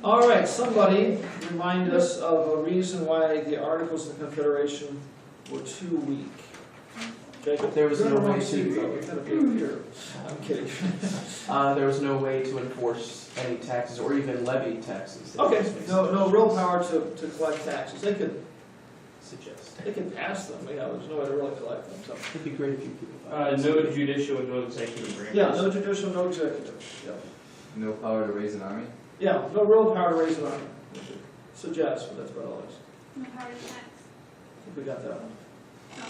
All right, somebody remind us of a reason why the Articles of Confederation were too weak. Jacob, There was no way to. We've got a big here. I'm kidding. There was no way to enforce any taxes or even levy taxes. Okay, no real power to collect taxes. They could pass them. Yeah, there's no way to really collect them. So It'd be great if you people. No judicial and no executive branches. yeah, no judicial, no executive. Yeah. No power to raise an army? Yeah, no real power to raise an army. We should suggest, but that's about all it is. No power to tax. I think we got that one. No.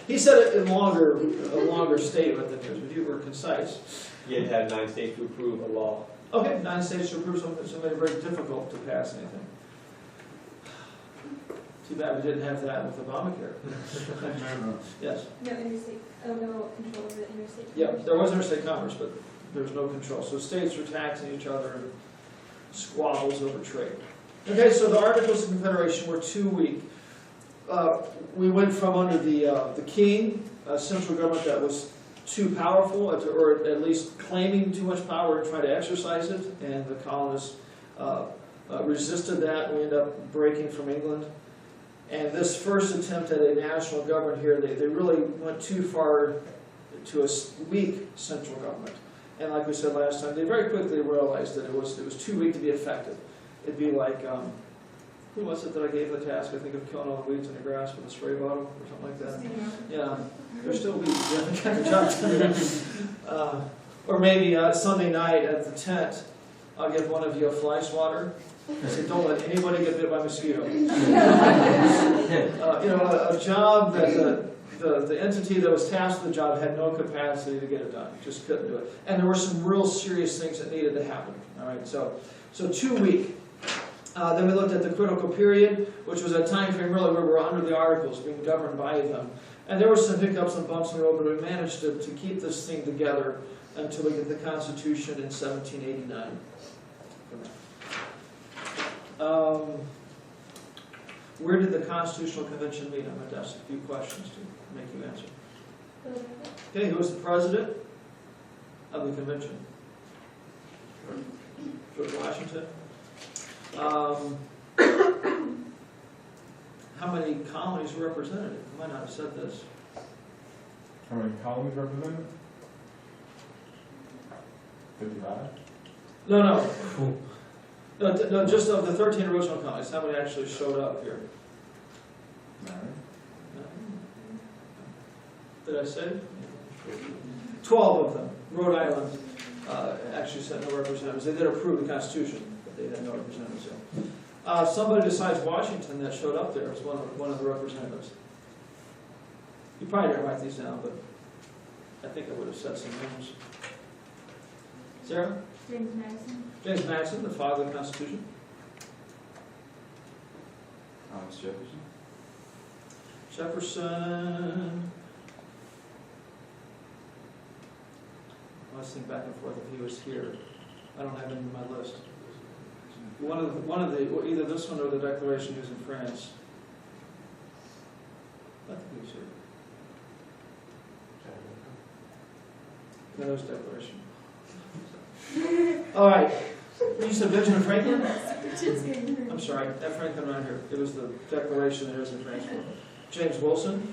He said it in a longer statement than yours, but you were concise. You had to have 9 states to approve a law. Okay, 9 states to approve something that's made it very difficult to pass anything. Too bad we didn't have that with Obamacare. Yes. No interstate, no control over the interstate. Yeah, there was interstate commerce, but there was no control. So states were taxing each other and squabbles over trade. Okay, so the Articles of Confederation were too weak. We went from under the king, a central government that was too powerful, or at least claiming too much power and trying to exercise it, and the colonists resisted that. We ended up breaking from England. And this first attempt at a national government here, they really went too far to a weak central government. And like we said last time, they very quickly realized that it was too weak to be effective. It'd be like, who was it that I gave the task, I think, of killing all the weeds in the grass with a spray bottle or something like that? Yeah, there's still weeds, yeah, kind of job. Or maybe Sunday night at the tent, I'll give one of you a fly swatter. I said, don't let anybody get bit by a mosquito. A job that the entity that was tasked with the job had no capacity to get it done. Just couldn't do it. And there were some real serious things that needed to happen. All right, so too weak. Then we looked at the critical period, which was a time frame really where we were under the Articles, being governed by them. And there were some hiccups and bumps in the road, but we managed to keep this thing together until we get the Constitution in 1789. Where did the Constitutional Convention meet? I'm going to ask a few questions to make you answer. Okay, who was the president of the convention? George Washington. How many colonies were represented? I might not have said this. How many colonies represented? 55? No, just of the 13 original colonies. How many actually showed up here? 9. Did I say? 12 of them. Rhode Island actually sent no representatives. They did approve the Constitution, but they had no representatives. Somebody besides Washington that showed up there was one of the representatives. You probably didn't write these down, but I think I would have said some names. Sarah? James Madison. James Madison, the father of the Constitution. Thomas Jefferson? Jefferson. I was thinking back and forth if he was here. I don't have him in my list. One of the either this one or the Declaration he was in France. I think he was here. No, that was Declaration. All right. You said Benjamin Franklin? I'm sorry, that Franklin right here. It was the Declaration that was in France. James Wilson?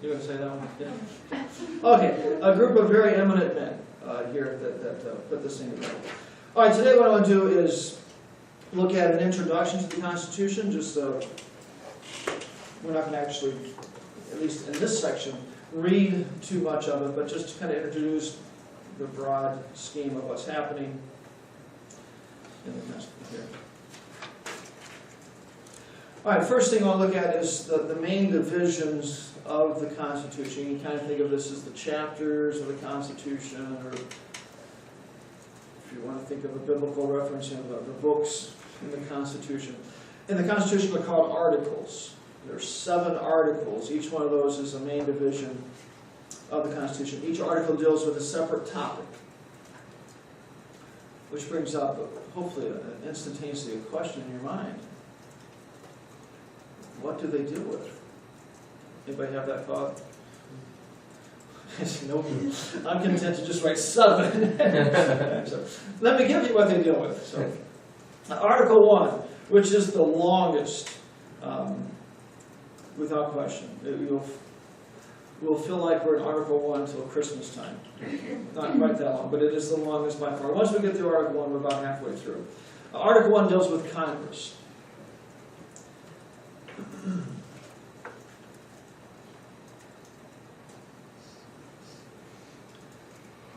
You going to say that one? Yeah. Okay, a group of very eminent men here that put this thing together. All right, today what I want to do is look at an introduction to the Constitution. Just we're not going to actually, at least in this section, read too much of it, but just to kind of introduce the broad scheme of what's happening in the Constitution. All right, first thing I'll look at is the main divisions of the Constitution. You can kind of think of this as the chapters of the Constitution, or if you want to think of a biblical reference, the books in the Constitution. In the Constitution, they're called articles. There are 7 articles. Each one of those is a main division of the Constitution. Each article deals with a separate topic, which brings up, hopefully, instantaneously a question in your mind. What do they deal with? Anybody have that thought? Nope. I'm content to just write 7. So, let me give you what they deal with. So, Article 1, which is the longest, without question. We'll feel like we're in Article 1 until Christmas time. Not quite that long, but it is the longest by far. Once we get through Article 1, we're about halfway through. Article 1 deals with Congress.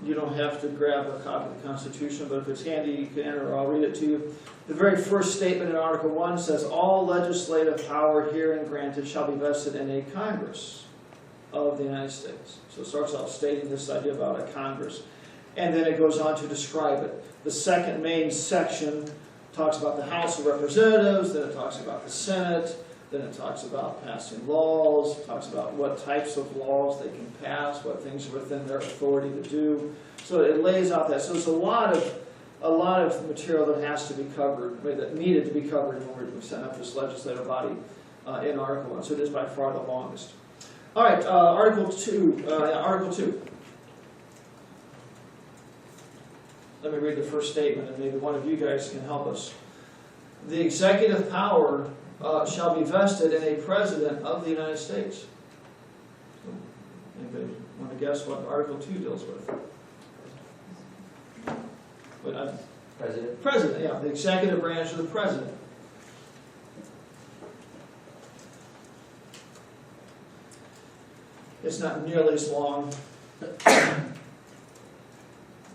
You don't have to grab a copy of the Constitution, but if it's handy, you can, or I'll read it to you. The very first statement in Article 1 says, all legislative power herein granted shall be vested in a Congress of the United States. So it starts off stating this idea about a Congress. And then it goes on to describe it. The second main section talks about the House of Representatives, then it talks about the Senate, then it talks about passing laws, talks about what types of laws they can pass, what things are within their authority to do. So it lays out that. So there's a lot of material that has to be covered, that needed to be covered when we set up this legislative body in Article 1. So it is by far the longest. All right, Article 2. Article 2. Let me read the first statement, and maybe one of you guys can help us. The executive power shall be vested in a president of the United States. So, anybody want to guess what Article 2 deals with? President. President, yeah, the executive branch of the president. It's not nearly as long, but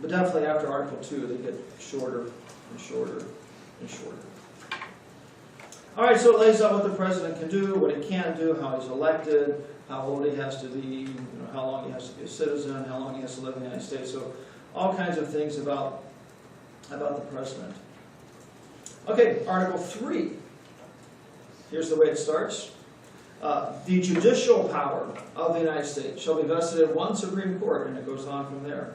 definitely after Article 2, they get shorter and shorter and shorter. All right, so it lays out what the president can do, what he can't do, how he's elected, how old he has to be, how long he has to be a citizen, how long he has to live in the United States. So all kinds of things about the president. Okay, Article 3. Here's the way it starts. The judicial power of the United States shall be vested in one Supreme Court, and it goes on from there.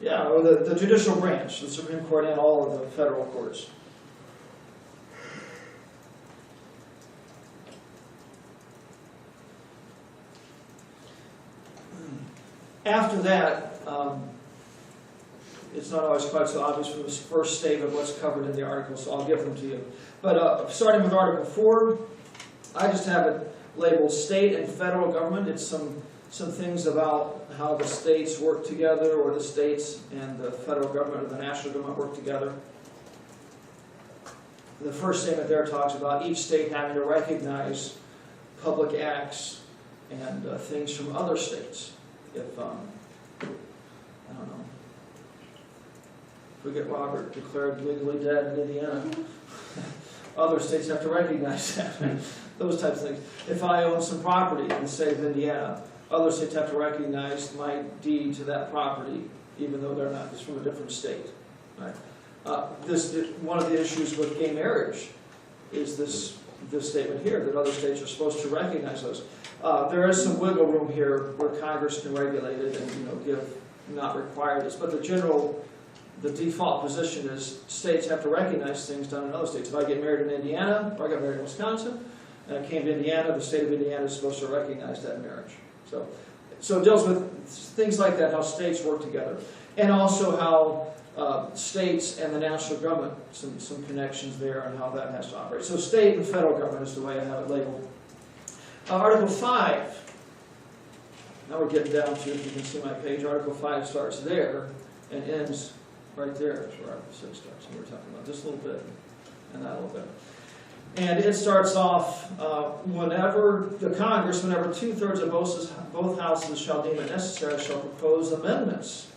Yeah, or the judicial branch, the Supreme Court and all of the federal courts. After that, it's not always quite so obvious from this first statement what's covered in the article, so I'll give them to you. But starting with Article 4, I just have it labeled state and federal government. It's some things about how the states work together, or the states and the federal government or the national government work together. The first statement there talks about each state having to recognize public acts and things from other states. If, I don't know, if we get Robert declared legally dead in Indiana, other states have to recognize that. Those types of things. If I own some property in the state of Indiana, other states have to recognize my deed to that property, even though they're not. It's from a different state. Right? One of the issues with gay marriage is this statement here, that other states are supposed to recognize those. There is some wiggle room here where Congress can regulate it and not require this, but the default position is states have to recognize things done in other states. If I get married in Indiana, or I got married in Wisconsin, and I came to Indiana, the state of Indiana is supposed to recognize that marriage. So it deals with things like that, how states work together, and also how states and the national government, some connections there, and how that has to operate. So state and federal government is the way I have it labeled. Article 5. Now we're getting down to, if you can see my page, Article 5 starts there and ends right there. That's where Article 6 starts. And we're talking about this a little bit and that a little bit. And it starts off, whenever the Congress, whenever 2/3 of both houses shall deem it necessary, shall propose amendments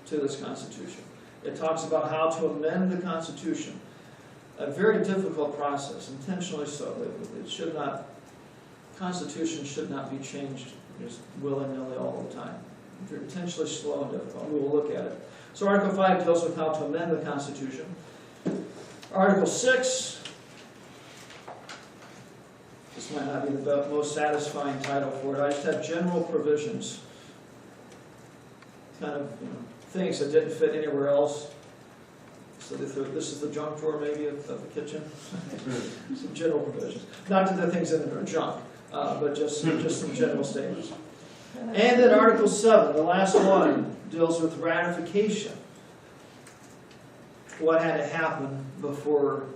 to this Constitution. It talks about how to amend the Constitution. A very difficult process, intentionally so. Constitution should not be changed just willy-nilly all the time. They're intentionally slow and difficult. We will look at it. So Article 5 deals with how to amend the Constitution. Article 6. This might not be the most satisfying title for it. I just have general provisions. Kind of things that didn't fit anywhere else. So this is the junk drawer maybe of the kitchen. Some general provisions. Not that the things in it are junk, but just some general statements. And then Article 7, the last one, deals with ratification. What had to happen before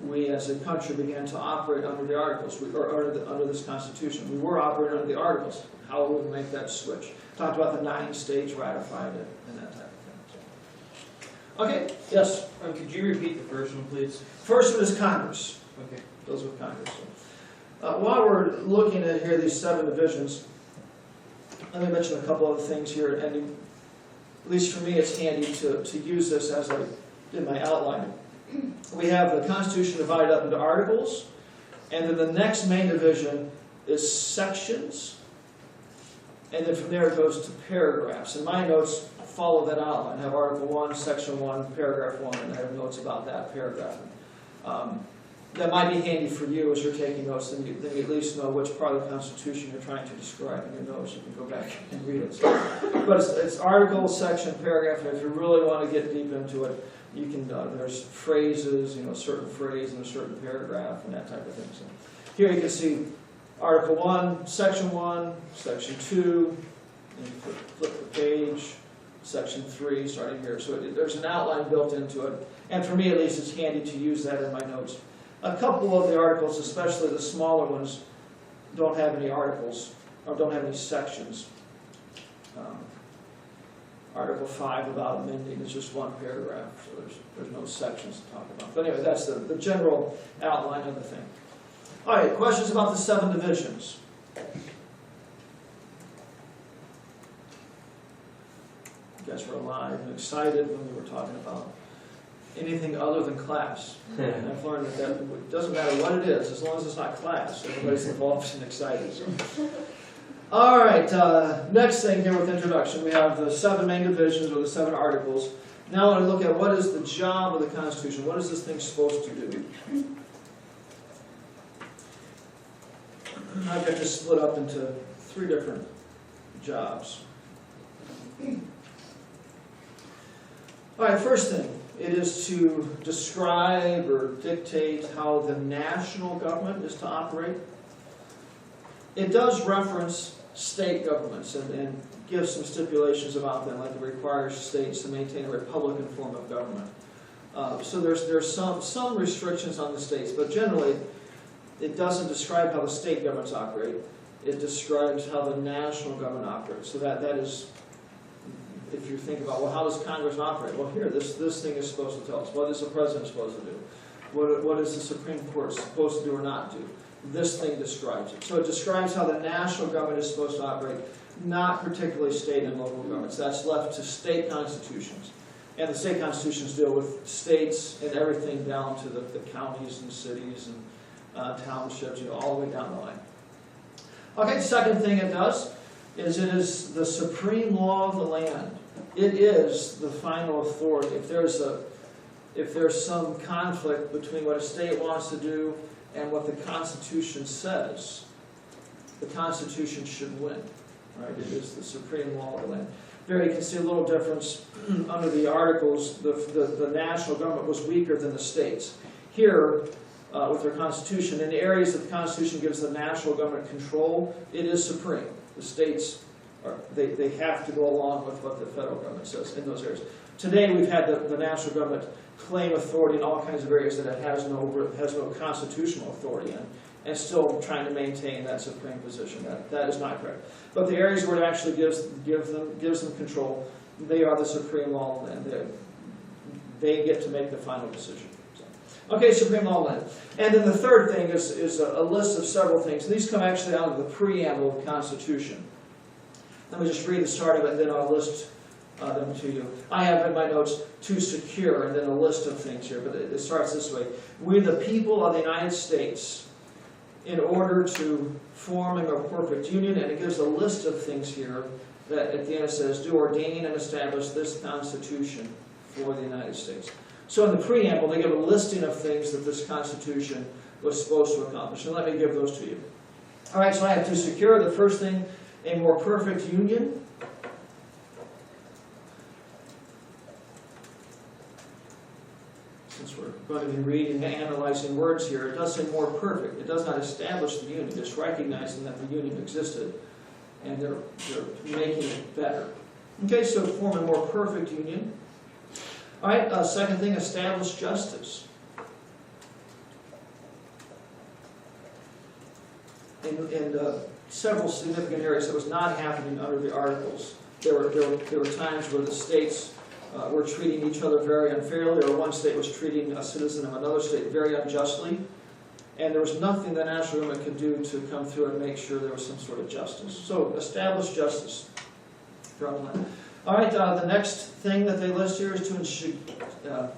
we as a country began to operate under the Articles, under this Constitution. We were operating under the Articles. How would we make that switch? Talked about the 9 states ratified it and that type of thing. Okay, yes. Could you repeat the first one, please? First one is Congress. Okay. Deals with Congress. While we're looking at here these 7 divisions, let me mention a couple other things here. And at least for me, it's handy to use this as I did my outline. We have the Constitution divided up into articles, and then the next main division is sections, and then from there it goes to paragraphs. And my notes follow that outline. I have Article 1, Section 1, Paragraph 1, and I have notes about that paragraph. That might be handy for you as you're taking notes, then you at least know which part of the Constitution you're trying to describe in your notes. You can go back and read it. But it's article, section, paragraph, and if you really want to get deep into it, you can, there's phrases, a certain phrase in a certain paragraph and that type of thing. So here you can see Article 1, Section 2, and you flip the page, Section 3, starting here. So there's an outline built into it, and for me at least it's handy to use that in my notes. A couple of the articles, especially the smaller ones, don't have any articles, or don't have any sections. Article 5 about amending is just one paragraph, so there's no sections to talk about. But anyway, that's the general outline of the thing. All right, questions about the 7 divisions? You guys were alive and excited when we were talking about anything other than class. And I've learned that it doesn't matter what it is, as long as it's not class. Everybody's involved and excited. So. All right, next thing here with introduction, we have the 7 main divisions, or the 7 articles. Now I want to look at what is the job of the Constitution. What is this thing supposed to do? I've got this split up into 3 different jobs. All right, first thing, it is to describe or dictate how the national government is to operate. It does reference state governments and give some stipulations about them, like it requires states to maintain a republican form of government. So there's some restrictions on the states, but generally it doesn't describe how the state governments operate. It describes how the national government operates. So that is, if you think about, well, how does Congress operate? Well, here, this thing is supposed to tell us. What is the president supposed to do? What is the Supreme Court supposed to do or not do? This thing describes it. So it describes how the national government is supposed to operate, not particularly state and local governments. That's left to state constitutions. And the state constitutions deal with states and everything down to the counties and cities and townships, all the way down the line. Okay, the second thing it does is it is the supreme law of the land. It is the final authority. If there's some conflict between what a state wants to do and what the Constitution says, the Constitution should win. Right? It is the supreme law of the land. There you can see a little difference under the articles. The national government was weaker than the states. Here, with their Constitution, in the areas that the Constitution gives the national government control, it is supreme. The states, they have to go along with what the federal government says in those areas. Today we've had the national government claim authority in all kinds of areas that it has no constitutional authority in, and still trying to maintain that supreme position. That is not correct. But the areas where it actually gives them control, they are the supreme law, and they get to make the final decision. So, okay, supreme law land. And then the third thing is a list of several things. These come actually out of the preamble of the Constitution. Let me just read the start of it, and then I'll list them to you. I have in my notes to secure, and then a list of things here, but it starts this way. We, the people of the United States, in order to form a more perfect union, and it gives a list of things here that at the end it says, do ordain and establish this Constitution for the United States. So in the preamble, they give a listing of things that this Constitution was supposed to accomplish, and let me give those to you. All right, so I have to secure, the first thing, a more perfect union. Since we're going to be reading and analyzing words here. It does say more perfect. It does not establish the union. It's recognizing that the union existed, and they're making it better. Okay, so form a more perfect union. All right, second thing, establish justice. In several significant areas that was not happening under the Articles. There were times where the states were treating each other very unfairly, or one state was treating a citizen of another state very unjustly, and there was nothing the national government could do to come through and make sure there was some sort of justice. So establish justice. All right, the next thing that they list here is to ensure, I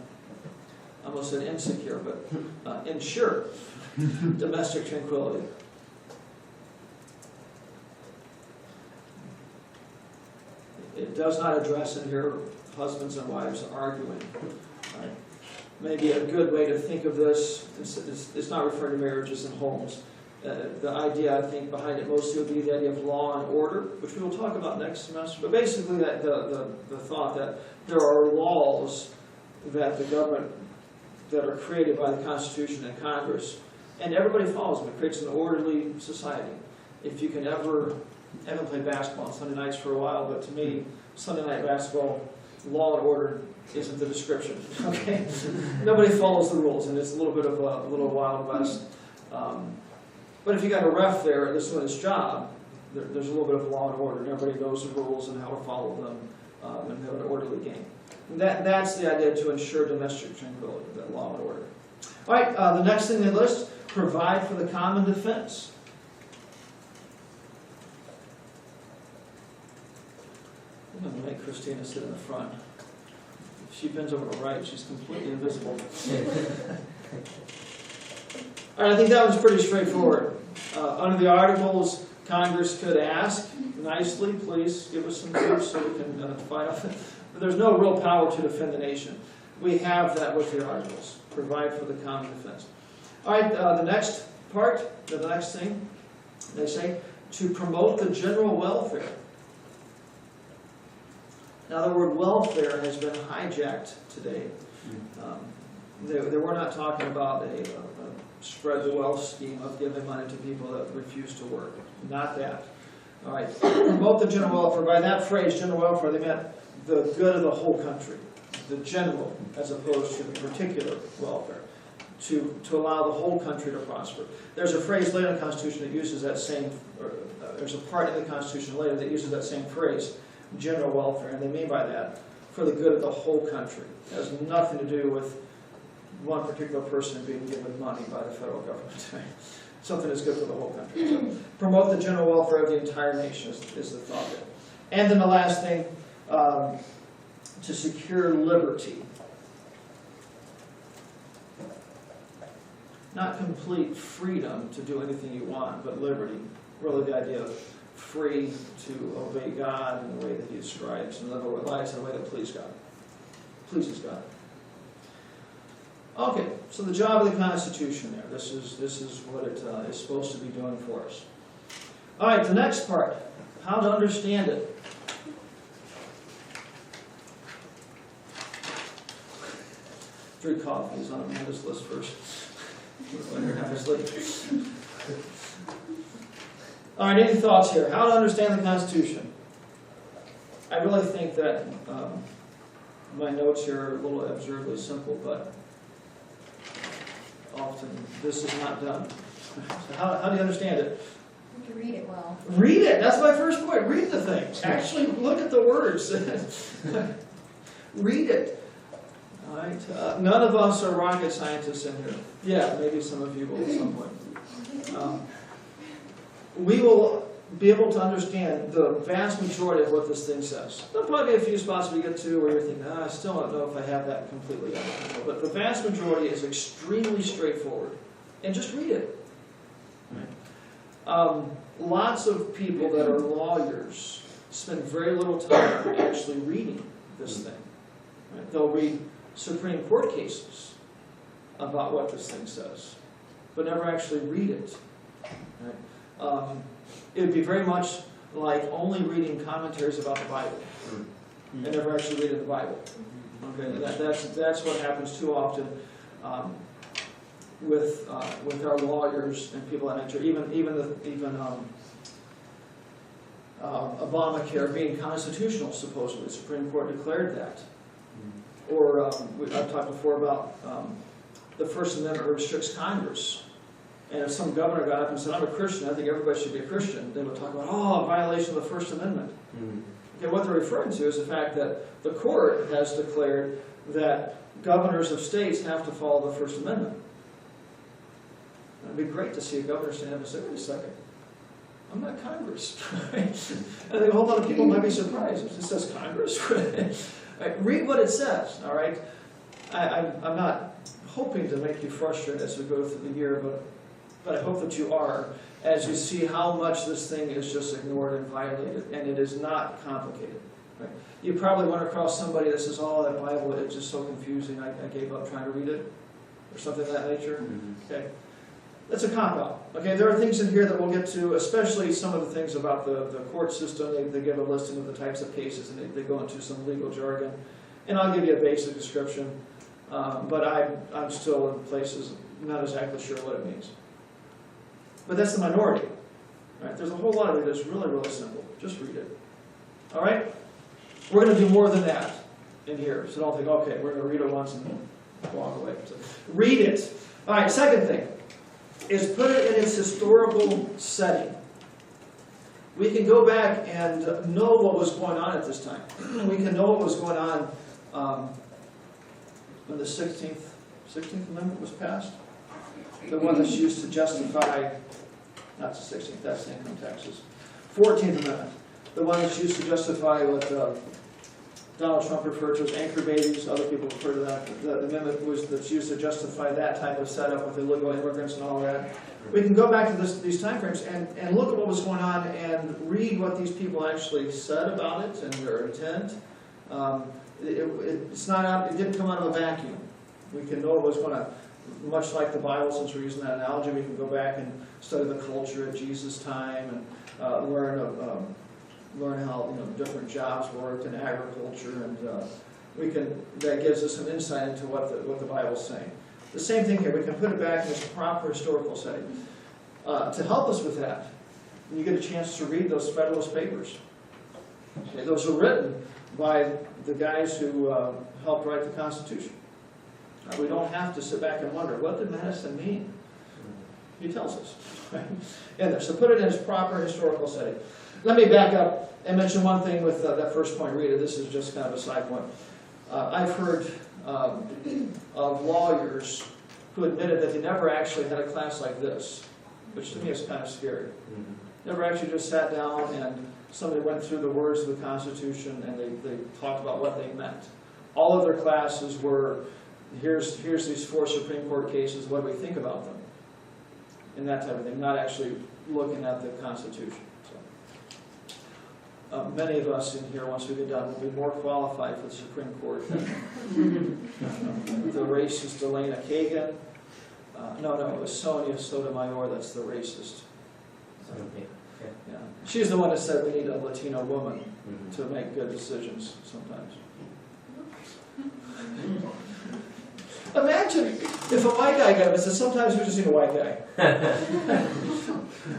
almost said insecure, but ensure domestic tranquility. It does not address in here husbands and wives arguing. Right? Maybe a good way to think of this, it's not referring to marriages and homes. The idea, I think, behind it mostly would be the idea of law and order, which we will talk about next semester. But basically, the thought that there are laws that the government, that are created by the Constitution and Congress, and everybody follows them. It creates an orderly society. If you can ever, I haven't played basketball on Sunday nights for a while, but to me, Sunday night basketball, law and order isn't the description. Okay, nobody follows the rules, and it's a little bit of a little Wild West. But if you got a ref there, this is his job. There's a little bit of law and order, and everybody knows the rules and how to follow them, and have an orderly game. And that's the idea, to ensure domestic tranquility, that law and order. All right, the next thing they list: provide for the common defense. I'm going to make Christina sit in the front. If she bends over to the right, she's completely invisible. All right, I think that was pretty straightforward. Under the Articles, Congress could ask nicely, please give us some troops so we can fight off it. But there's no real power to defend the nation. We have that with the Articles. Provide for the common defense. All right, the next part, the next thing, they say, to promote the general welfare. Now, the word welfare has been hijacked today. They were not talking about a spread the wealth scheme of giving money to people that refuse to work. Not that. All right. Promote the general welfare. By that phrase, general welfare, they meant the good of the whole country. The general, as opposed to the particular welfare. To allow the whole country to prosper. There's a phrase later in the Constitution that uses that same, there's a part in the Constitution later that uses that same phrase, general welfare, and they mean by that for the good of the whole country. It has nothing to do with one particular person being given money by the federal government. Something that's good for the whole country. So, promote the general welfare of the entire nation is the thought there. And then the last thing, to secure liberty. Not complete freedom to do anything you want, but liberty. Really the idea of free to obey God in the way that He describes and live our lives in a way that pleases God. Okay, so the job of the Constitution there. This is what it is supposed to be doing for us. All right, the next part, how to understand it. 3 coffees on Amanda's list first. Let her have his sleep. All right, any thoughts here? How to understand the Constitution? I really think that my notes here are a little absurdly simple, but often this is not done. So how do you understand it? You can read it well. Read it. That's my first point. Read the thing. Actually, look at the words. Read it. All right. None of us are rocket scientists in here. Yeah, maybe some of you will at some point. We will be able to understand the vast majority of what this thing says. There'll probably be a few spots we get to where you're thinking, I still don't know if I have that completely under control. But the vast majority is extremely straightforward. And just read it. Lots of people that are lawyers spend very little time actually reading this thing. Right? They'll read Supreme Court cases about what this thing says, but never actually read it. Right? It would be very much like only reading commentaries about the Bible and never actually reading the Bible. Okay, that's what happens too often. with our lawyers and people of that nature, even Obamacare being constitutional, supposedly. The Supreme Court declared that. Or I've talked before about the First Amendment restricts Congress. And if some governor got up and said, I'm a Christian, I think everybody should be a Christian, they would talk about, a violation of the First Amendment. Okay, what they're referring to is the fact that the court has declared that governors of states have to follow the First Amendment. It'd be great to see a governor stand up and say, wait a second, I'm not Congress. I think a whole lot of people might be surprised. It says Congress. Right, read what it says, all right? I'm not hoping to make you frustrated as we go through the year, but I hope that you are, as you see how much this thing is just ignored and violated, and it is not complicated. Right? You probably run across somebody that says, oh, that Bible is just so confusing, I gave up trying to read it, or something of that nature. Okay, that's a cop-out. Okay, there are things in here that we'll get to, especially some of the things about the court system. They give a listing of the types of cases, and they go into some legal jargon. And I'll give you a basic description, but I'm still in places not exactly sure what it means. But that's the minority. Right? There's a whole lot of it that's really, really simple. Just read it. All right? We're going to do more than that in here. So don't think, okay, we're going to read it once and walk away. So read it. All right, second thing is put it in its historical setting. We can go back and know what was going on at this time. We can know what was going on when the 16th Amendment was passed. The one that's used to justify, not the 16th, that's the income taxes. 14th Amendment, the one that's used to justify what Donald Trump referred to as anchor babies. Other people refer to that. The amendment that's used to justify that type of setup with illegal immigrants and all that. We can go back to these time frames and look at what was going on and read what these people actually said about it and their intent. It didn't come out of a vacuum. We can know what was going on. Much like the Bible, since we're using that analogy, we can go back and study the culture at Jesus' time and learn how different jobs worked in agriculture, and that gives us some insight into what the Bible's saying. The same thing here. We can put it back in its proper historical setting. To help us with that, you get a chance to read those Federalist Papers. Okay, those were written by the guys who helped write the Constitution. We don't have to sit back and wonder, what did Madison mean? He tells us. Right? In there. So put it in its proper historical setting. Let me back up and mention one thing with that first point, Rita. This is just kind of a side point. I've heard of lawyers who admitted that they never actually had a class like this, which to me is kind of scary. Never actually just sat down and somebody went through the words of the Constitution and they talked about what they meant. All of their classes were, here's these 4 Supreme Court cases, what do we think about them? And that type of thing, not actually looking at the Constitution. So, many of us in here, once we get done, will be more qualified for the Supreme Court than the racist Elena Kagan. No, it was Sonia Sotomayor that's the racist. Yeah. She's the one that said we need a Latino woman to make good decisions sometimes. Imagine if a white guy got up and said, sometimes we just need a white guy.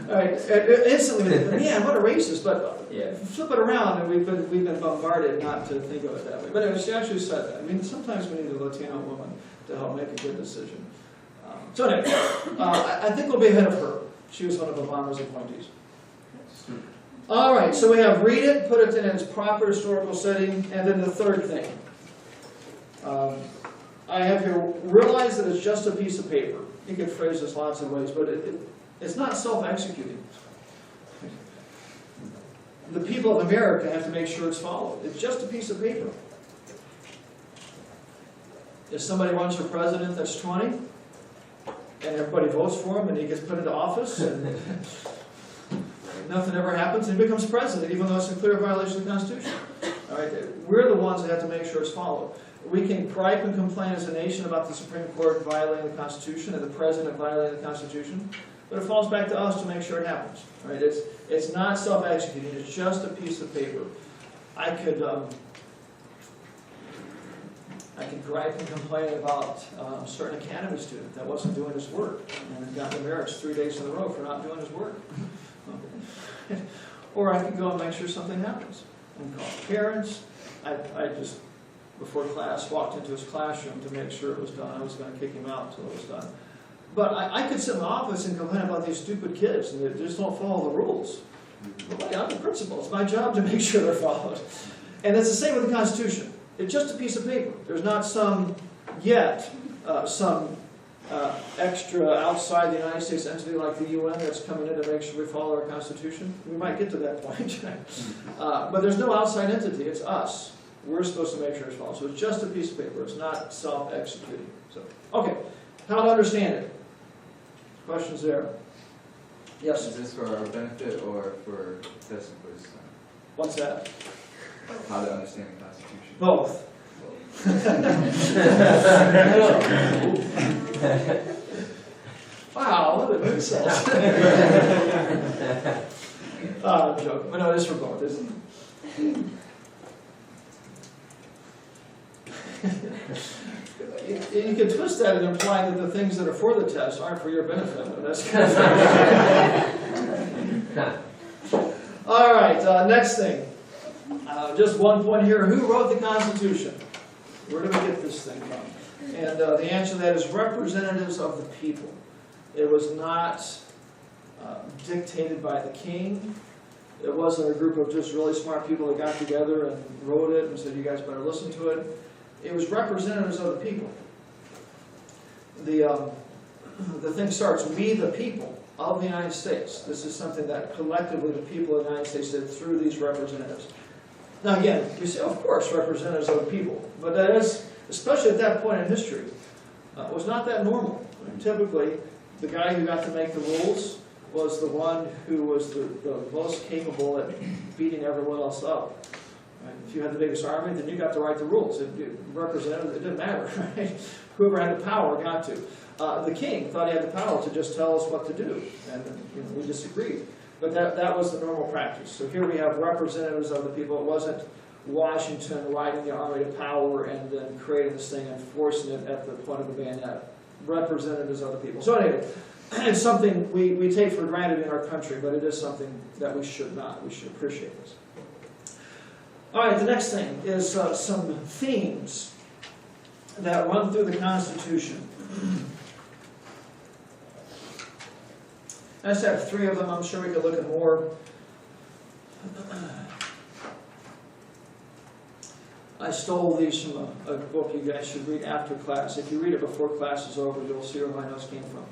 All right, instantly, man, what a racist. But flip it around, and we've been bombarded not to think of it that way. But anyway, she actually said that. I mean, sometimes we need a Latino woman to help make a good decision. So anyway, I think we'll be ahead of her. She was one of Obama's appointees. All right, so we have read it, put it in its proper historical setting, and then the third thing. I have here, realize that it's just a piece of paper. You can phrase this lots of ways, but it's not self-executing. The people of America have to make sure it's followed. It's just a piece of paper. If somebody runs for president that's 20, and everybody votes for him, and he gets put into office, and nothing ever happens, and he becomes president, even though it's a clear violation of the Constitution. All right, we're the ones that have to make sure it's followed. We can gripe and complain as a nation about the Supreme Court violating the Constitution and the President violating the Constitution, but it falls back to us to make sure it happens. All right, it's not self-executing. It's just a piece of paper. I could I could gripe and complain about a certain academy student that wasn't doing his work and had gotten demerits 3 days in a row for not doing his work. Or I could go and make sure something happens and call parents. I just, before class, walked into his classroom to make sure it was done. I was going to kick him out until it was done. But I could sit in the office and complain about these stupid kids and they just don't follow the rules. But I'm the principal. It's my job to make sure they're followed. And it's the same with the Constitution. It's just a piece of paper. There's not some extra outside the United States entity like the UN that's coming in to make sure we follow our Constitution. We might get to that point. But there's no outside entity. It's us. We're supposed to make sure it's followed. So it's just a piece of paper. It's not self-executing. So, okay. How to understand it? Questions there? Yes? Is this for our benefit or for test and quiz? What's that? How to understand the Constitution? Both. Wow, what an insult. I'm joking. But no, it is for both, isn't it? You can twist that and imply that the things that are for the test aren't for your benefit. But that's kind of all right, next thing. Just one point here. Who wrote the Constitution? Where do we get this thing from? And the answer to that is representatives of the people. It was not dictated by the king. It wasn't a group of just really smart people that got together and wrote it and said, you guys better listen to it. It was representatives of the people. The thing starts, we the people of the United States. This is something that collectively the people of the United States did through these representatives. Now again, you say, of course, representatives of the people. But that is, especially at that point in history, was not that normal. I mean, typically, the guy who got to make the rules was the one who was the most capable at beating everyone else up. Right? If you had the biggest army, then you got to write the rules. It didn't matter. Right? Whoever had the power got to. The king thought he had the power to just tell us what to do, and we disagreed. But that was the normal practice. So here we have representatives of the people. It wasn't Washington riding the army to power and then creating this thing and forcing it at the point of the bayonet. Representatives of the people. So anyway, it's something we take for granted in our country, but it is something that we should not. We should appreciate this. All right, the next thing is some themes that run through the Constitution. I just have 3 of them. I'm sure we could look at more. I stole these from a book you guys should read after class. If you read it before class is over, you'll see where my notes came from.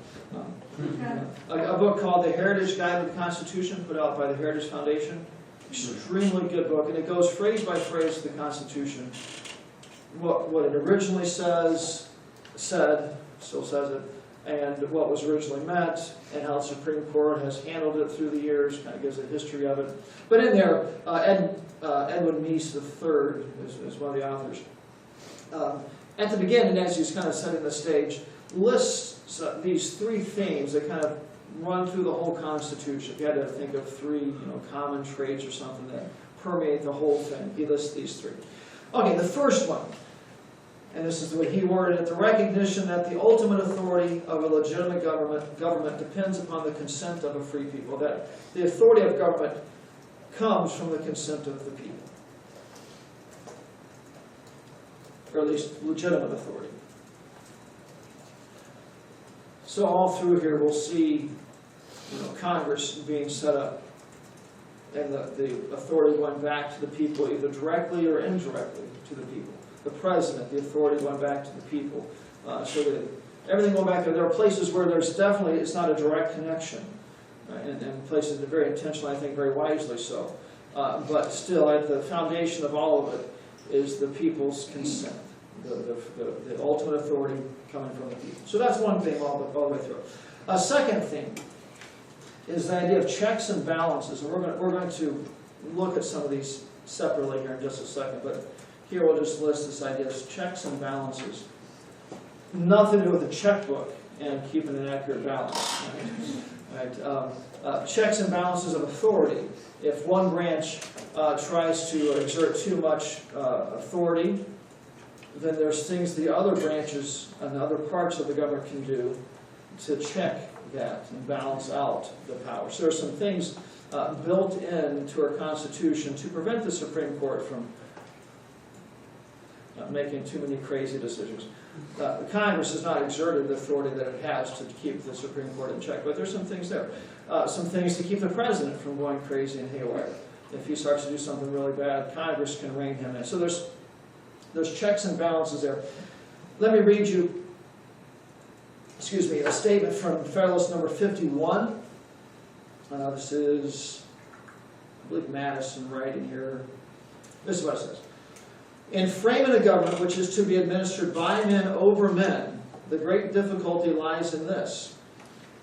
A book called The Heritage Guide to the Constitution, put out by the Heritage Foundation. Extremely good book, and it goes phrase by phrase to the Constitution. What it originally said, still says it, and what was originally meant, and how the Supreme Court has handled it through the years, kind of gives a history of it. But in there, Edwin Meese III is one of the authors. At the beginning, as he's kind of setting the stage, lists these 3 themes that kind of run through the whole Constitution. If you had to think of 3 common traits or something that permeate the whole thing, he lists these 3. Okay, the first one. And this is the way he worded it: the recognition that the ultimate authority of a legitimate government depends upon the consent of a free people. That the authority of government comes from the consent of the people. Or at least legitimate authority. So all through here we'll see Congress being set up. And the authority going back to the people, either directly or indirectly to the people. The president, the authority going back to the people. So that everything going back there are places where there's definitely, it's not a direct connection. And places that are very intentional, I think very wisely so. But still, at the foundation of all of it is the people's consent. The ultimate authority coming from the people. So that's one thing all the way through. A second thing is the idea of checks and balances. And we're going to look at some of these separately here in just a second. But here we'll just list this idea of checks and balances. Nothing to do with the checkbook and keeping an accurate balance. Right? Checks and balances of authority. If one branch tries to exert too much authority then there's things the other branches and other parts of the government can do to check that and balance out the power. So there's some things built into our Constitution to prevent the Supreme Court from making too many crazy decisions. Congress has not exerted the authority that it has to keep the Supreme Court in check, but there's some things there. Some things to keep the president from going crazy and haywire. If he starts to do something really bad, Congress can rein him in. So there's checks and balances there. Let me read you, a statement from Federalist number 51. This is, I believe, Madison writing here. This is what it says. In framing a government which is to be administered by men over men, the great difficulty lies in this.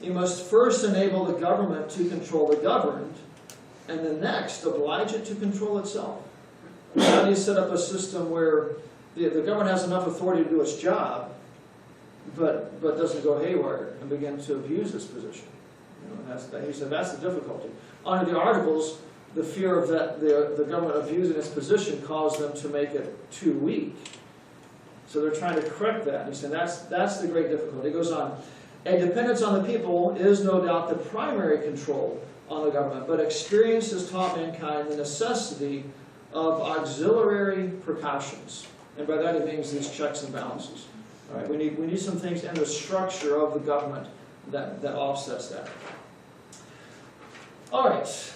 You must first enable the government to control the governed, and the next oblige it to control itself. How do you set up a system where the government has enough authority to do its job, but doesn't go haywire and begin to abuse its position? He said that's the difficulty. Under the Articles, the fear of that the government abusing its position caused them to make it too weak. So they're trying to correct that. And he said that's the great difficulty. He goes on. A dependence on the people is no doubt the primary control on the government, but experience has taught mankind the necessity of auxiliary precautions. And by that he means these checks and balances. All right, we need some things in the structure of the government that offsets that. All right,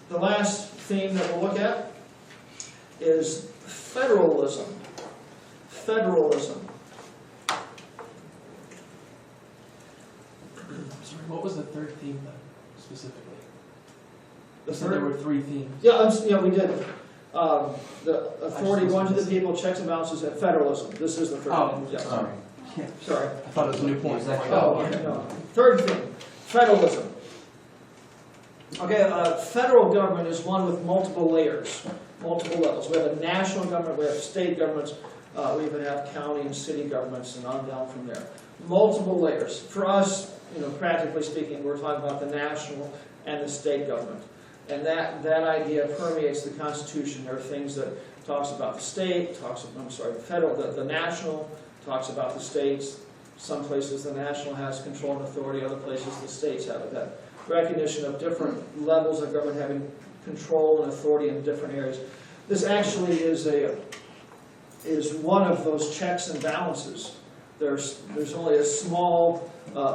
the last theme that we'll look at is federalism. Federalism. Sorry, what was the third theme then, specifically? The You said there third, were 3 themes. yeah, we did. The authority going to the people, checks and balances, and federalism. This is the third Oh, thing. Yeah. sorry. Sorry. I thought it was a new point. Oh, no. Third thing, federalism. Okay, federal government is one with multiple layers, multiple levels. We have a national government, we have state governments, we even have county and city governments, and on down from there. Multiple layers. For us, practically speaking, we're talking about the national and the state government. And that idea permeates the Constitution. There are things that talks about the state, the national, talks about the states. Some places the national has control and authority, other places the states have it. That recognition of different levels of government having control and authority in different areas. This actually is one of those checks and balances. There's only a small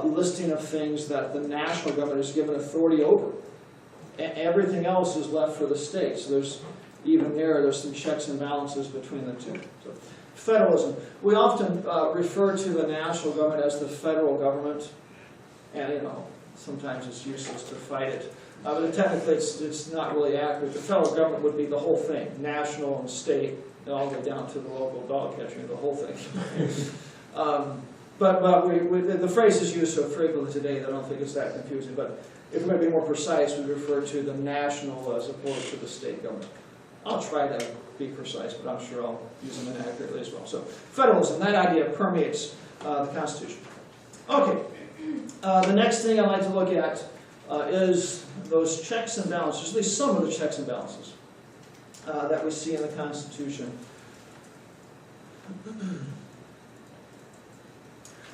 listing of things that the national government is given authority over. Everything else is left for the states. So there's some checks and balances between the two. So, federalism. We often refer to the national government as the federal government, and sometimes it's useless to fight it. But technically it's not really accurate. The federal government would be the whole thing, national and state, and all the way down to the local dog catcher, the whole thing. But the phrase is used so frequently today that I don't think it's that confusing. But if we're going to be more precise, we refer to the national as opposed to the state government. I'll try to be precise, but I'm sure I'll use them inaccurately as well. So federalism, that idea permeates the Constitution. Okay, the next thing I'd like to look at is those checks and balances, at least some of the checks and balances that we see in the Constitution.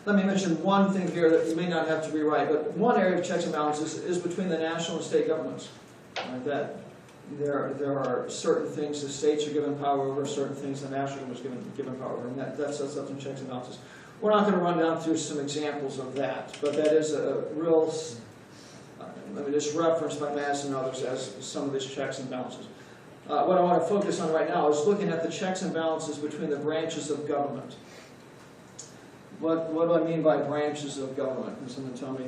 Let me mention one thing here that you may not have to rewrite, but one area of checks and balances is between the national and state governments. That there are certain things the states are given power over, certain things the national government is given power over, and that sets up some checks and balances. We're not going to run down through some examples of that, but that is a real, just referenced by Madison and others as some of these checks and balances. What I want to focus on right now is looking at the checks and balances between the branches of government. What do I mean by branches of government? Can someone tell me?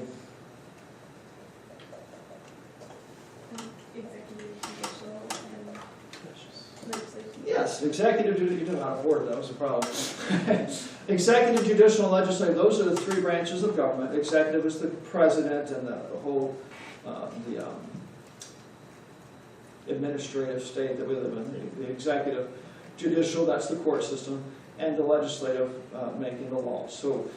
Executive, judicial, and legislative. Yes, executive, you did out of order, that was a problem. Executive, judicial, and legislative, those are the 3 branches of government. Executive is the president and the whole administrative state that we live in. The executive, judicial, that's the court system, and the legislative making the laws. So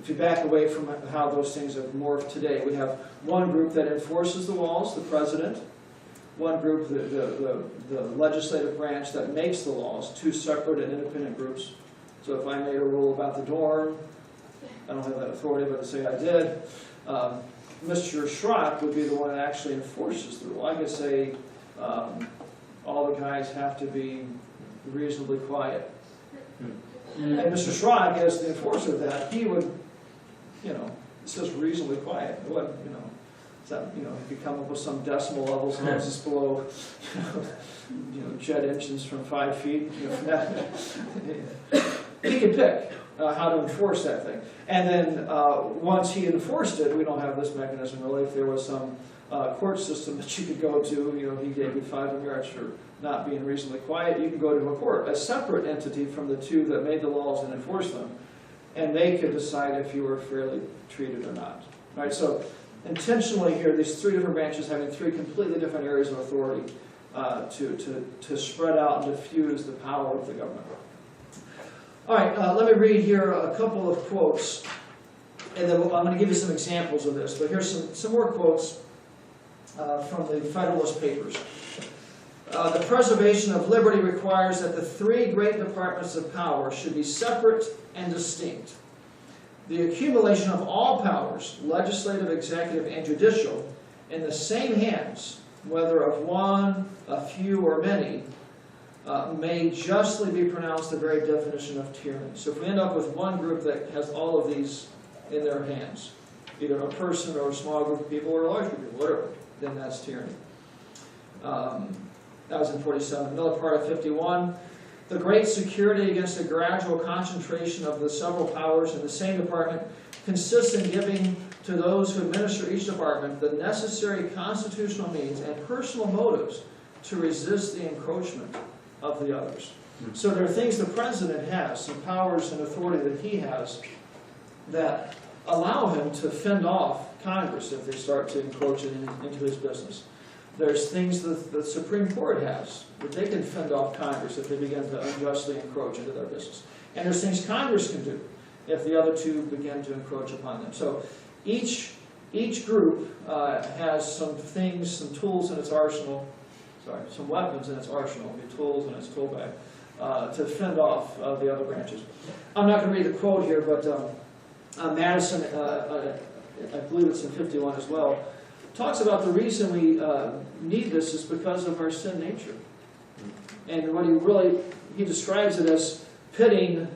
if you back away from how those things have morphed today, we have one group that enforces the laws, the president. one group, the legislative branch that makes the laws, two separate and independent groups. So if I made a rule about the dorm, I don't have that authority, but to say I did, Mr. Schrock would be the one that actually enforces the rule. I could say all the guys have to be reasonably quiet. And Mr. Schrock, as the enforcer of that, he would, it says reasonably quiet. It wouldn't, if you come up with some decimal levels, and it's just below, jet engines from 5 feet, he could pick how to enforce that thing. And then once he enforced it, we don't have this mechanism really. If there was some court system that you could go to, he gave you 5 demerits for not being reasonably quiet, you can go to a court, a separate entity from the two that made the laws and enforced them, and they could decide if you were fairly treated or not. All right, so intentionally here, these 3 different branches having 3 completely different areas of authority to spread out and diffuse the power of the government. All right, let me read here a couple of quotes, and then I'm going to give you some examples of this, but here's some more quotes from the Federalist Papers. The preservation of liberty requires that the 3 great departments of power should be separate and distinct. The accumulation of all powers, legislative, executive, and judicial, in the same hands, whether of one, a few, or many, may justly be pronounced the very definition of tyranny. So if we end up with one group that has all of these in their hands, either a person or a small group of people or a large group of people, whatever, then that's tyranny. That was in 47. Another part of 51. The great security against a gradual concentration of the several powers in the same department consists in giving to those who administer each department the necessary constitutional means and personal motives to resist the encroachment of the others. So there are things the president has, some powers and authority that he has, that allow him to fend off Congress if they start to encroach into his business. There's things that the Supreme Court has, that they can fend off Congress if they begin to unjustly encroach into their business. And there's things Congress can do if the other two begin to encroach upon them. So each group has some things, some tools in its arsenal, some weapons in its arsenal, tools in its tool bag, to fend off the other branches. I'm not going to read the quote here, but Madison, I believe it's in 51 as well, talks about the reason we need this is because of our sin nature. And what he describes it as pitting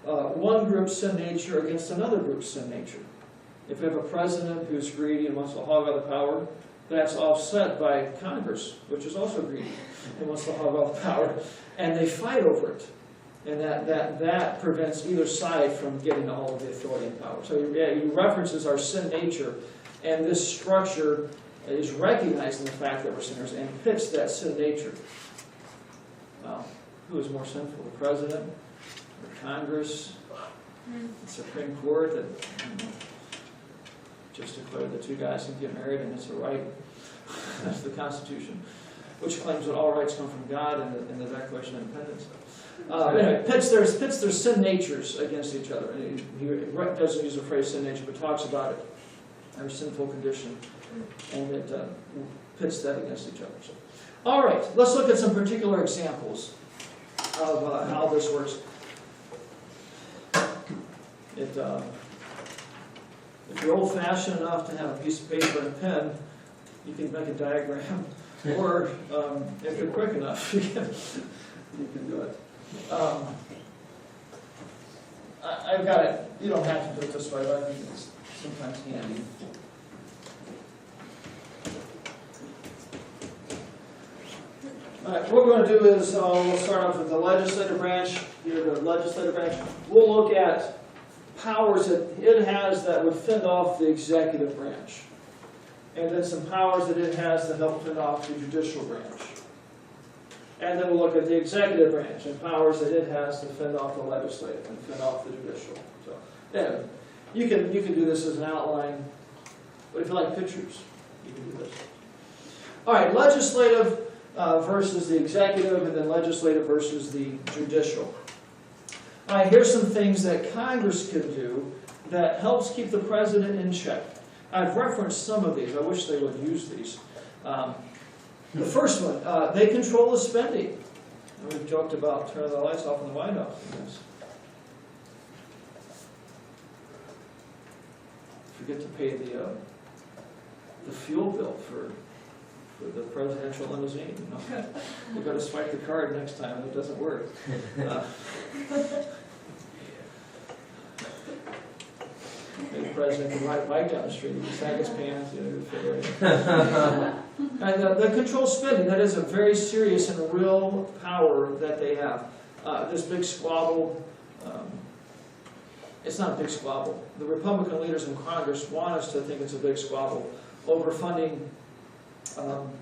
one group's sin nature against another group's sin nature. If you have a president who's greedy and wants to hog all the power, that's offset by Congress, which is also greedy and wants to hog all the power, and they fight over it. And that prevents either side from getting all of the authority and power. So he references our sin nature, and this structure is recognizing the fact that we're sinners and pits that sin nature. Well, who is more sinful, the president or Congress, the Supreme Court that just declared that 2 guys can get married and it's a right? That's the Constitution, which claims that all rights come from God in the Declaration of Independence. Anyway, pits their sin natures against each other. And he doesn't use the phrase sin nature, but talks about it, our sinful condition, and it pits that against each other. So, all right, let's look at some particular examples of how this works. If you're old-fashioned enough to have a piece of paper and a pen, you can make a diagram, or if you're quick enough, you can do it. I've got it. You don't have to do it this way, but I think it's sometimes handy. All right, what we're going to do is we'll start off with the legislative branch. Here, the legislative branch. We'll look at powers that it has that would fend off the executive branch, and then some powers that it has to help fend off the judicial branch. And then we'll look at the executive branch and powers that it has to fend off the legislative and fend off the judicial. So, yeah, you can do this as an outline, but if you like pictures, you can do this. All right, legislative versus the executive, and then legislative versus the judicial. All right, here's some things that Congress can do that helps keep the president in check. I've referenced some of these. I wish they would use these. The first one, they control the spending. And we've joked about turning the lights off in the White House. Yes. Forget to pay the fuel bill for the presidential limousine. You know? You've got to swipe the card next time, and it doesn't work. Maybe the president can ride a bike down the street, he can sag his pants, you know, fit right in. And the control spending, that is a very serious and real power that they have. This big squabble, it's not a big squabble. The Republican leaders in Congress want us to think it's a big squabble over funding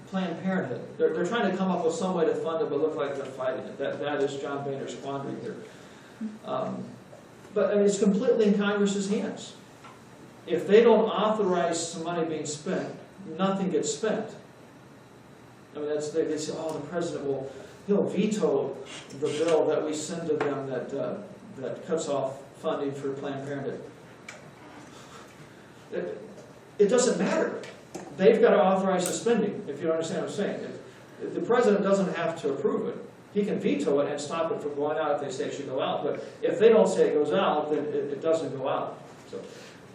Planned Parenthood. They're trying to come up with some way to fund it, but look like they're fighting it. That is John Boehner's quandary here. But I mean, it's completely in Congress's hands. If they don't authorize some money being spent, nothing gets spent. I mean, they say, oh, the president he'll veto the bill that we send to them that cuts off funding for Planned Parenthood. It doesn't matter. They've got to authorize the spending, if you understand what I'm saying. The president doesn't have to approve it. He can veto it and stop it from going out if they say it should go out. But if they don't say it goes out, then it doesn't go out. So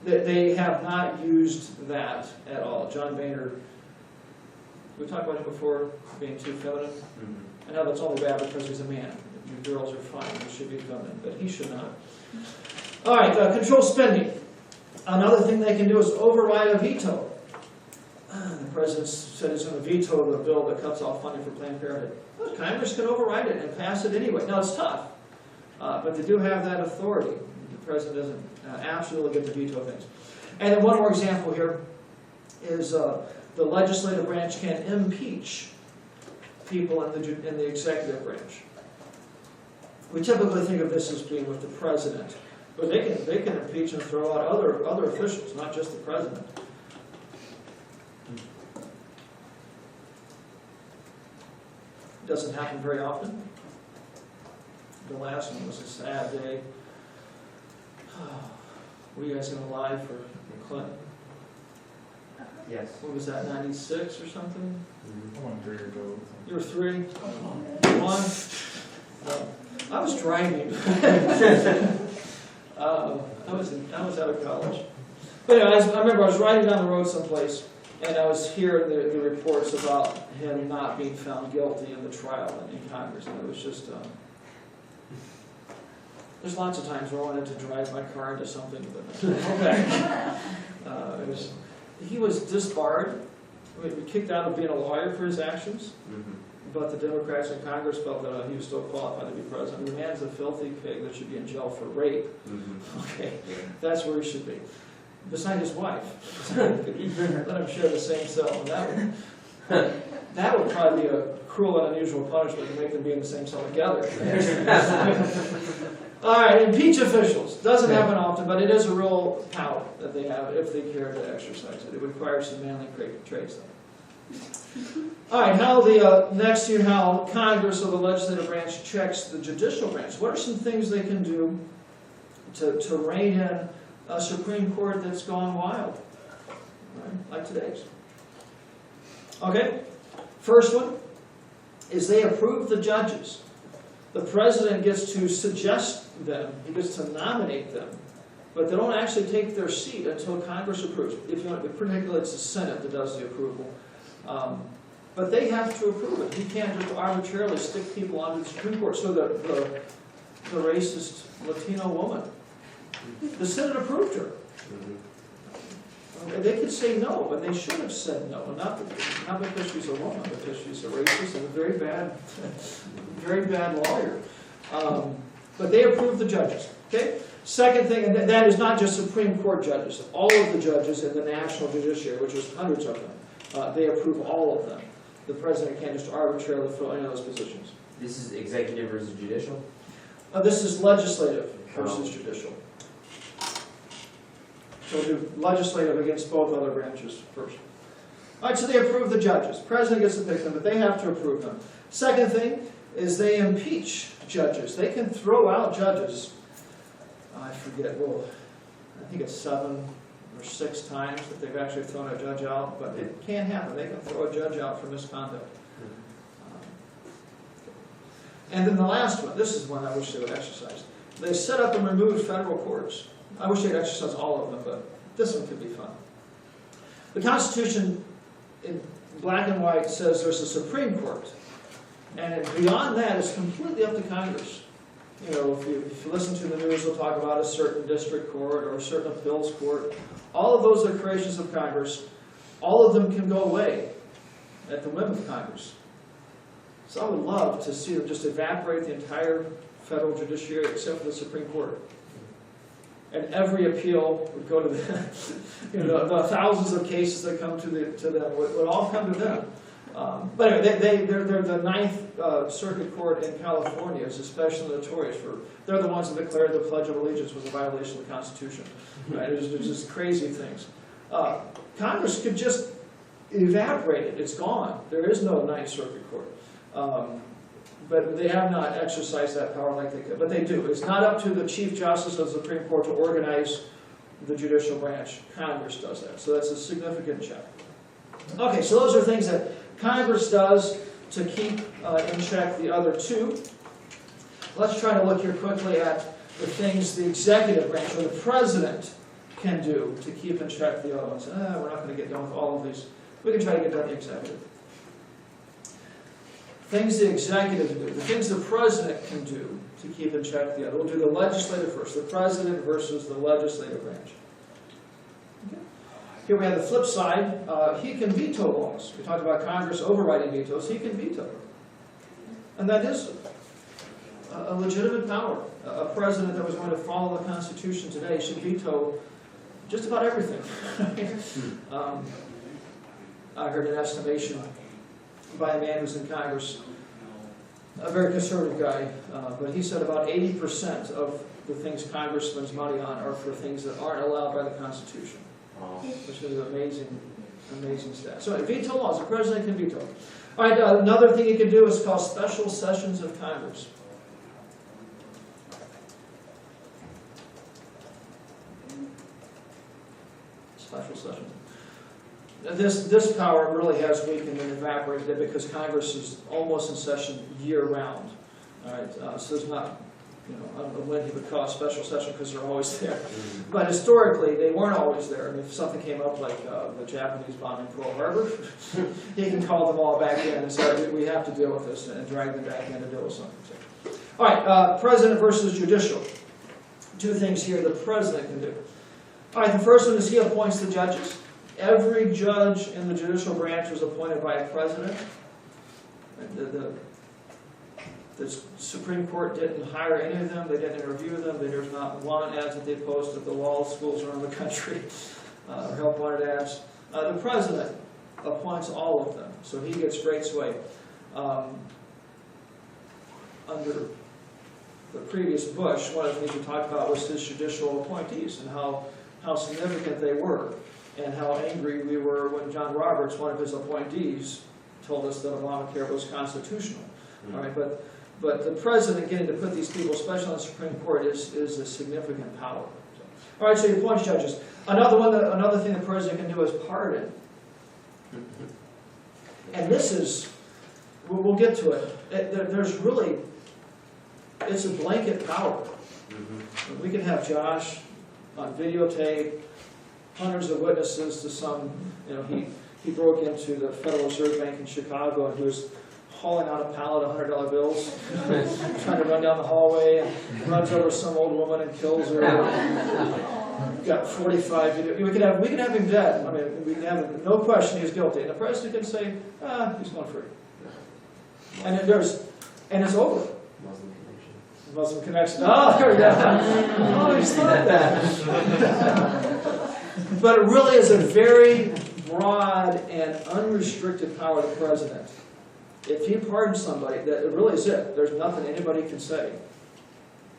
they have not used that at all. John Boehner, we talked about him before, being too feminine. I know that's only bad because he's a man. You girls are fine. You should be feminine, but he should not. All right, control spending. Another thing they can do is override a veto. The president said he's going to veto the bill that cuts off funding for Planned Parenthood. Well, Congress can override it and pass it anyway. Now, it's tough, but they do have that authority. The president doesn't absolutely get to veto things. And then one more example here is the legislative branch can impeach people in the executive branch. We typically think of this as being with the president, but they can impeach and throw out other officials, not just the president. Doesn't happen very often. The last one was a sad day. Were you guys going to lie for Clinton? Yes. What was that, 96 or something? I'm on 3 years old. You were 3? 1? No. I was driving. I was out of college. But anyway, I remember I was riding down the road someplace, and I was hearing the reports about him not being found guilty in the trial in Congress, and it was just, there's lots of times where I wanted to drive my car into something, but okay. He was disbarred, kicked out of being a lawyer for his actions, but the Democrats in Congress felt that he was still qualified to be president. The man's a filthy pig that should be in jail for rape. Okay, that's where he should be. Beside his wife. Let him share the same cell. And that would probably be a cruel and unusual punishment to make them be in the same cell together. All right, impeach officials. Doesn't happen often, but it is a real power that they have if they care to exercise it. It requires some manly traits, though. All right, now next to how Congress or the legislative branch checks the judicial branch. What are some things they can do to rein in a Supreme Court that's gone wild, right? Like today's? Okay, first one is they approve the judges. The president gets to suggest them, he gets to nominate them, but they don't actually take their seat until Congress approves. If you want to be particular, it's the Senate that does the approval. But they have to approve it. He can't just arbitrarily stick people onto the Supreme Court. So the racist Latino woman, the Senate approved her. They could say no, but they should have said no. Not because she's a woman, because she's a racist and a very bad lawyer. But they approved the judges. Okay. Second thing, and that is not just Supreme Court judges. All of the judges in the national judiciary, which is hundreds of them, they approve all of them. The president can't just arbitrarily fill any of those positions. This is executive versus judicial? This is legislative versus judicial. So we'll do legislative against both other branches first. All right, so they approve the judges. President gets to pick them, but they have to approve them. Second thing is they impeach judges. They can throw out judges. I forget, well, I think it's 7 or 6 times that they've actually thrown a judge out, but it can happen. They can throw a judge out for misconduct. And then the last one, this is one I wish they would exercise. They set up and removed federal courts. I wish they'd exercise all of them, but this one could be fun. The Constitution, in black and white, says there's a Supreme Court. And beyond that, it's completely up to Congress. You know, if you listen to the news, they'll talk about a certain district court or a certain appeals court. All of those are creations of Congress. All of them can go away at the whim of Congress. So I would love to see them just evaporate the entire federal judiciary except for the Supreme Court. And every appeal would go to them. You know, the thousands of cases that come to them would all come to them. But anyway, they're the Ninth Circuit Court in California is especially notorious for. They're the ones that declared the Pledge of Allegiance was a violation of the Constitution. Right? There's just crazy things. Congress could just evaporate it. It's gone. There is no Ninth Circuit Court. But they have not exercised that power like they could. But they do. It's not up to the Chief Justice of the Supreme Court to organize the judicial branch. Congress does that. So that's a significant check. Okay, so those are things that Congress does to keep in check the other two. Let's try to look here quickly at the things the executive branch or the president can do to keep in check the other ones. We're not going to get done with all of these. We can try to get done with the executive. Things the executive do, the things the president can do to keep in check the other. We'll do the legislative first, the president versus the legislative branch. Okay. Here we have the flip side. He can veto laws. We talked about Congress overriding vetoes. He can veto. And that is a legitimate power. A president that was going to follow the Constitution today should veto just about everything. I heard an estimation by a man who's in Congress, a very conservative guy, but he said about 80% of the things Congress spends money on are for things that aren't allowed by the Constitution, which is an amazing stat. So veto laws, the president can veto. All right, another thing he can do is call special sessions of Congress. Special sessions. This power really has weakened and evaporated because Congress is almost in session year-round. All right, so there's not, I don't know when he would call a special session because they're always there. But historically, they weren't always there. And if something came up like the Japanese bombing Pearl Harbor, he can call them all back in and say, we have to deal with this, and drag them back in to deal with something. So, all right, president versus judicial. Two things here the president can do. All right, the first one is he appoints the judges. Every judge in the judicial branch was appointed by a president. The Supreme Court didn't hire any of them. They didn't interview them. There's not one ads that they post at the law schools around the country, or help wanted ads. The president appoints all of them, so he gets great sway. Under the previous Bush, one of the things we talked about was his judicial appointees and how significant they were, and how angry we were when John Roberts, one of his appointees, told us that Obamacare was constitutional. All right, but the president getting to put these people, especially on the Supreme Court, is a significant power. So, all right, so he appoints judges. Another thing the president can do is pardon. And this is, we'll get to it. There's really, it's a blanket power. We can have Josh on videotape, hundreds of witnesses to some, he broke into the Federal Reserve Bank in Chicago and he was hauling out a pallet of $100 bills, trying to run down the hallway and runs over some old woman and kills her. Got 45. We can have him dead. I mean, we can have no question he's guilty, and the president can say, he's going free. And it's over. Muslim connection. Oh, there we go. Oh, he's thought that. But it really is a very broad and unrestricted power of the president. If he pardons somebody, that it really is it. There's nothing anybody can say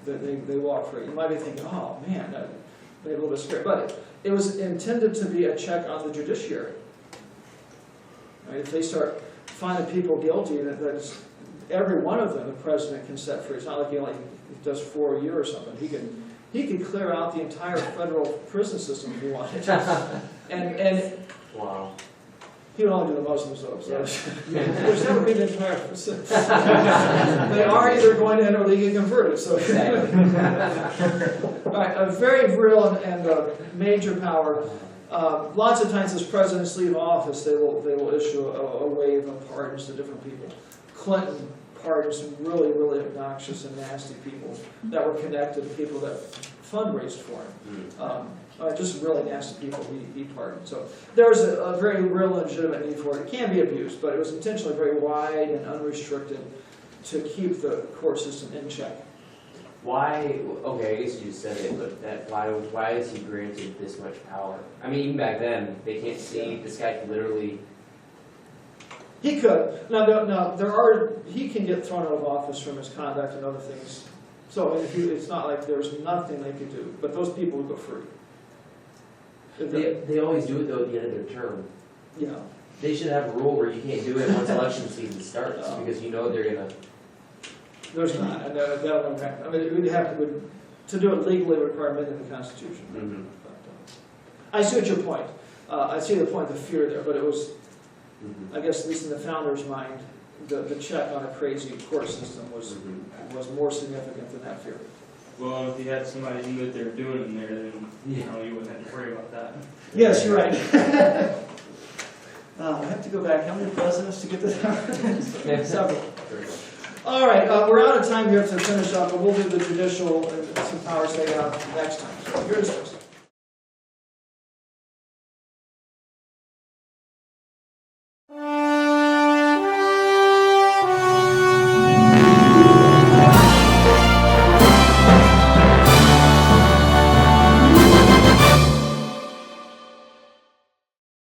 that they walk free. You might be thinking, oh man, that'd be a little bit scary. But it was intended to be a check on the judiciary. Right? If they start finding people guilty, that's every one of them the president can set free. It's not like he only does 4 a year or something. He could clear out the entire federal prison system if he wanted. And wow. He would only do the Muslims though, so. Which that would be the entire. They are either going to enter or they get converted, so. All right, a very real and major power. Lots of times as presidents leave office, they will issue a wave of pardons to different people. Clinton pardoned some really, really obnoxious and nasty people that were connected to people that fundraised for him. Just really nasty people he pardoned. So there was a very real legitimate need for it. It can be abused, but it was intentionally very wide and unrestricted to keep the court system in check. Why, okay, I guess you just said it, but why is he granted this much power? I mean, even back then, they can't see, this guy could literally... He could. He can get thrown out of office from his conduct and other things. So it's not like there's nothing they could do, but those people would go free. They always do it though at the end of their term. Yeah. They should have a rule where you can't do it once election season starts, because you know they're gonna... There's not, and that won't happen. I mean, it would have to do it legally would require amending the Constitution. Mm-hmm. But, I see what your point. I see the point, the fear there, but it was, Mm-hmm. I guess, at least in the founder's mind, the check on a crazy court system was more significant than that fear. Well, if you had somebody knew what they were doing in there, then you wouldn't have to worry about that. Yes, you're right. I have to go back. How many presidents to get this out? Several. All right, we're out of time here to finish up, but we'll do the judicial and some powers they have next time. So here's this.